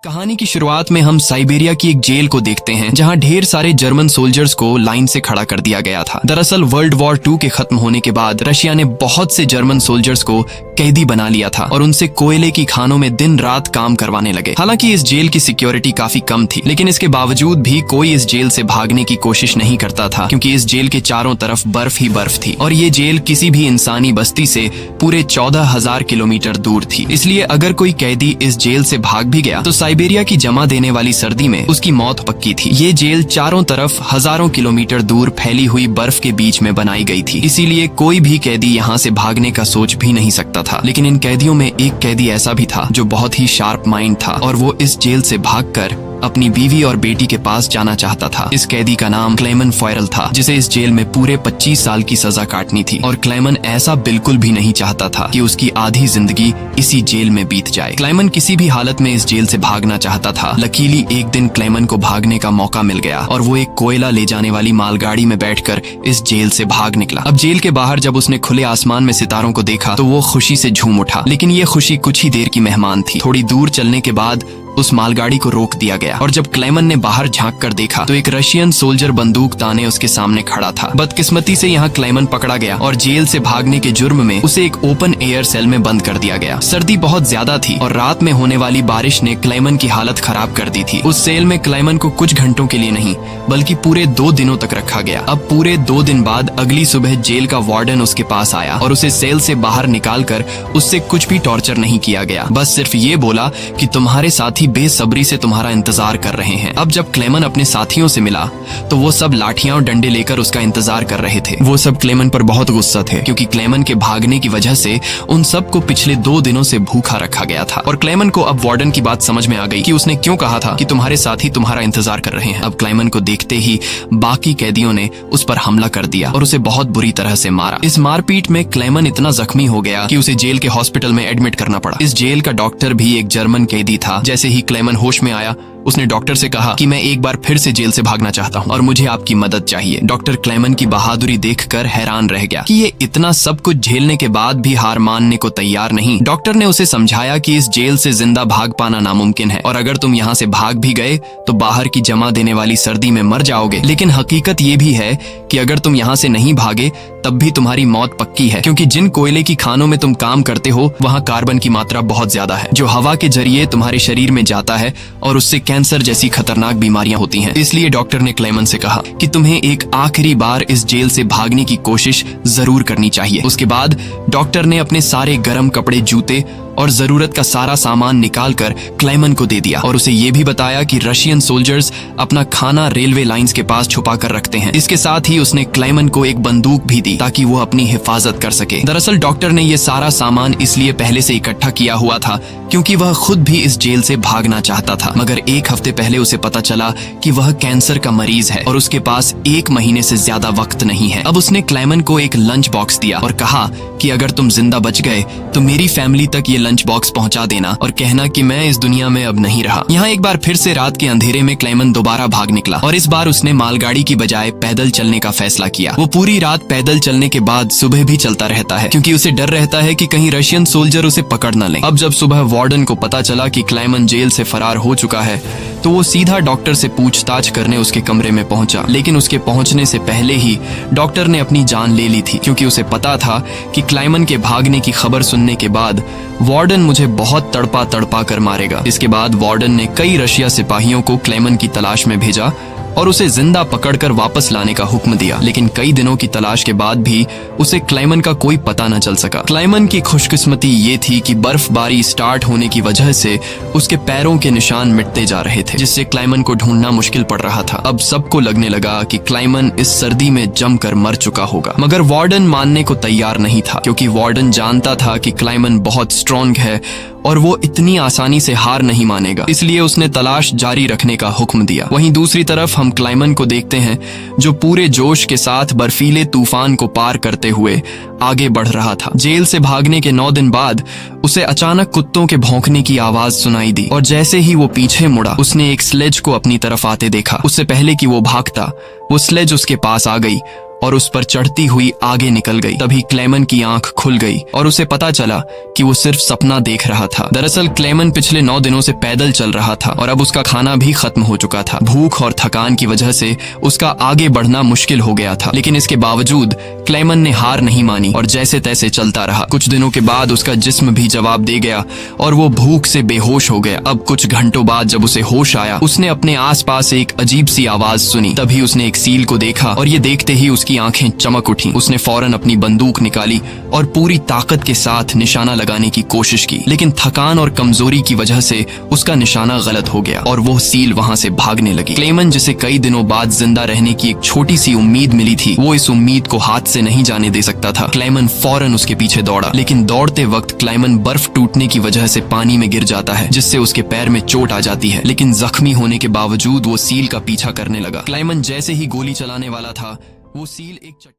कहानी की शुरुआत में हम साइबेरिया की एक जेल को देखते हैं जहां ढेर सारे जर्मन सोल्जर्स को लाइन से खड़ा कर दिया गया था। दरअसल वर्ल्ड वॉर 2 के खत्म होने के बाद रशिया ने बहुत से जर्मन सोल्जर्स को कैदी बना लिया था और उनसे कोयले की खानों में दिन रात काम करवाने लगे। हालांकि इस जेल की सिक्योरिटी काफी कम थी, लेकिन इसके बावजूद भी कोई इस जेल से भागने की कोशिश नहीं करता था क्योंकि इस जेल के चारों तरफ बर्फ ही बर्फ थी और ये जेल किसी भी इंसानी बस्ती से पूरे 14,000 किलोमीटर दूर थी। इसलिए अगर कोई कैदी इस जेल से भाग भी गया तो साइबेरिया की जमा देने वाली सर्दी में उसकी मौत पक्की थी। ये जेल चारों तरफ हजारों किलोमीटर दूर फैली हुई बर्फ के बीच में बनाई गई थी, इसीलिए कोई भी कैदी यहाँ से भागने का सोच भी नहीं सकता था। लेकिन इन कैदियों में एक कैदी ऐसा भी था जो बहुत ही शार्प माइंड था और वो इस जेल से भागकर अपनी बीवी और बेटी के पास जाना चाहता था। इस कैदी का नाम क्लेमन फॉयरल था, जिसे इस जेल में पूरे 25 साल की सजा काटनी थी और क्लेमन ऐसा बिल्कुल भी नहीं चाहता था कि उसकी आधी जिंदगी इसी जेल में बीत जाए। क्लेमन किसी भी हालत में इस जेल से भागना चाहता था। लकीली एक दिन क्लेमन को भागने का मौका मिल गया और वो एक कोयला ले जाने वाली मालगाड़ी में बैठकर इस जेल से भाग निकला। अब जेल के बाहर जब उसने खुले आसमान में सितारों को देखा तो वो खुशी से झूम उठा, लेकिन ये खुशी कुछ ही देर की मेहमान थी। थोड़ी दूर चलने के बाद उस मालगाड़ी को रोक दिया गया और जब क्लेमन ने बाहर झांक कर देखा तो एक रशियन सोल्जर बंदूक ताने उसके सामने खड़ा था। बदकिस्मती से यहाँ क्लेमन पकड़ा गया और जेल से भागने के जुर्म में उसे एक ओपन एयर सेल में बंद कर दिया गया। सर्दी बहुत ज्यादा थी और रात में होने वाली बारिश ने क्लेमन की हालत खराब कर दी थी। उस सेल में क्लेमन को कुछ घंटों के लिए नहीं बल्कि पूरे 2 दिनों तक रखा गया। अब पूरे 2 दिन बाद अगली सुबह जेल का वार्डन उसके पास आया और उसे सेल से बाहर निकालकर उससे कुछ भी टॉर्चर नहीं किया गया। बस सिर्फ ये बोला कि तुम्हारे साथी बेसब्री से तुम्हारा इंतजार कर रहे हैं। अब जब क्लेमन अपने साथियों से मिला तो वो सब लाठियां और डंडे लेकर उसका इंतजार कर रहे थे। वो सब क्लेमन पर बहुत गुस्सा थे क्योंकि क्लेमन के भागने की वजह से उन सबको पिछले 2 दिनों से भूखा रखा गया था। और क्लेमन को अब वार्डन की बात समझ में आ गई कि उसने क्यों कहा था कि तुम्हारे साथी तुम्हारा इंतजार कर रहे हैं। अब क्लेमन को देखते ही बाकी कैदियों ने उस पर हमला कर दिया और उसे बहुत बुरी तरह से मारा। इस मारपीट में क्लेमन इतना जख्मी हो गया कि उसे जेल के हॉस्पिटल में एडमिट करना पड़ा। इस जेल का डॉक्टर भी एक जर्मन कैदी था। जैसे ही क्लेमन होश में आया उसने डॉक्टर से कहा कि मैं एक बार फिर से जेल से भागना चाहता हूँ और मुझे आपकी मदद चाहिए। डॉक्टर क्लेमन की बहादुरी देखकर हैरान रह गया कि ये इतना सब कुछ झेलने के बाद भी हार मानने को तैयार नहीं। डॉक्टर ने उसे समझाया कि इस जेल से जिंदा भाग पाना नामुमकिन है और अगर तुम यहाँ से भाग भी गए तो बाहर की जमा देने वाली सर्दी में मर जाओगे। लेकिन हकीकत ये भी है कि अगर तुम यहाँ से नहीं भागे तब भी तुम्हारी मौत पक्की है, क्योंकि जिन कोयले की खानों में तुम काम करते हो वहाँ कार्बन की मात्रा बहुत ज्यादा है जो हवा के जरिए तुम्हारे शरीर में जाता है और उससे कैंसर जैसी खतरनाक बीमारियां होती हैं। इसलिए डॉक्टर ने क्लेमन से कहा कि तुम्हें एक आखिरी बार इस जेल से भागने की कोशिश जरूर करनी चाहिए। उसके बाद डॉक्टर ने अपने सारे गर्म कपड़े, जूते और जरूरत का सारा सामान निकालकर क्लेमन को दे दिया और उसे ये भी बताया कि रशियन सोल्जर्स अपना खाना रेलवे लाइंस के पास छुपा कर रखते हैं। इसके साथ ही उसने क्लेमन को एक बंदूक भी दी ताकि वो अपनी हिफाजत कर सके। दरअसल डॉक्टर ने ये सारा सामान इसलिए पहले से इकट्ठा किया हुआ था क्योंकि वह खुद भी इस जेल से भागना चाहता था, मगर 1 हफ्ते पहले उसे पता चला कि वह कैंसर का मरीज है और उसके पास 1 महीने से ज्यादा वक्त नहीं है। अब उसने क्लेमन को एक लंच बॉक्स दिया और कहा कि अगर तुम जिंदा बच गए तो मेरी फैमिली तक ये लंच बॉक्स पहुंचा देना और कहना कि मैं इस दुनिया में अब नहीं रहा। यहाँ एक बार फिर से रात के अंधेरे में क्लेमन दोबारा भाग निकला और इस बार उसने मालगाड़ी की बजाय पैदल चलने का फैसला किया। वो पूरी रात पैदल चलने के बाद सुबह भी चलता रहता है क्योंकि उसे डर रहता है कि कहीं रशियन सोल्जर उसे पकड़ न लें। अब जब सुबह वार्डन को पता चला कि क्लेमन जेल से फरार हो चुका है तो वो सीधा डॉक्टर से पूछताछ करने उसके कमरे में पहुंचा, लेकिन उसके पहुंचने से पहले ही डॉक्टर ने अपनी जान ले ली थी क्योंकि उसे पता था कि क्लेमन के भागने की खबर सुनने के बाद वार्डन मुझे बहुत तड़पा तड़पा कर मारेगा। इसके बाद वार्डन ने कई रशिया सिपाहियों को क्लेमन की तलाश में भेजा और उसे जिंदा पकड़कर वापस लाने का हुक्म दिया, लेकिन कई दिनों की तलाश के बाद भी उसे क्लेमन का कोई पता न चल सका। क्लेमन की खुशकिस्मती ये थी कि बर्फबारी स्टार्ट होने की वजह से उसके पैरों के निशान मिटते जा रहे थे, जिससे क्लेमन को ढूंढना मुश्किल पड़ रहा था। अब सबको लगने लगा कि क्लेमन इस सर्दी में जमकर मर चुका होगा, मगर वार्डन मानने को तैयार नहीं था क्योंकि वार्डन जानता था कि क्लेमन बहुत स्ट्रॉन्ग है और वो इतनी आसानी से हार नहीं मानेगा, इसलिए उसने तलाश जारी रखने का हुक्म दिया। वहीं दूसरी तरफ हम क्लेमन को देखते हैं जो पूरे जोश के साथ बर्फीले तूफान को पार करते हुए आगे बढ़ रहा था। जेल से भागने के 9 दिन बाद उसे अचानक कुत्तों के भौंकने की आवाज सुनाई दी और जैसे ही वो पीछे मुड़ा उसने एक स्लेज को अपनी तरफ आते देखा। उससे पहले कि वो भागता वो स्लेज उसके पास आ गई और उस पर चढ़ती हुई आगे निकल गई। तभी क्लेमन की आंख खुल गई और उसे पता चला कि वो सिर्फ सपना देख रहा था। दरअसल क्लेमन पिछले 9 दिनों से पैदल चल रहा था और अब उसका खाना भी खत्म हो चुका था। भूख और थकान की वजह से उसका आगे बढ़ना मुश्किल हो गया था, लेकिन इसके बावजूद क्लेमन ने हार नहीं मानी और जैसे तैसे चलता रहा। कुछ दिनों के बाद उसका जिस्म भी जवाब दे गया और वो भूख से बेहोश हो गया। अब कुछ घंटों बाद जब उसे होश आया, उसने अपने आसपास एक अजीब सी आवाज सुनी। तभी उसने एक सील को देखा और ये देखते ही उसकी आंखें चमक उठी। उसने फौरन अपनी बंदूक निकाली और पूरी ताकत के साथ निशाना लगाने की कोशिश की, लेकिन थकान और कमजोरी की वजह से उसका निशाना गलत हो गया और वो सील वहां से भागने लगी। क्लेमन, जिसे कई दिनों बाद जिंदा रहने की एक छोटी सी उम्मीद मिली थी, वो इस उम्मीद को हाथ से नहीं जाने दे सकता था। क्लेमन फौरन उसके पीछे दौड़ा, लेकिन दौड़ते वक्त क्लेमन बर्फ टूटने की वजह से पानी में गिर जाता है, जिससे उसके पैर में चोट आ जाती है। लेकिन जख्मी होने के बावजूद वो सील का पीछा करने लगा। क्लेमन जैसे ही गोली चलाने वाला था, वो सील एक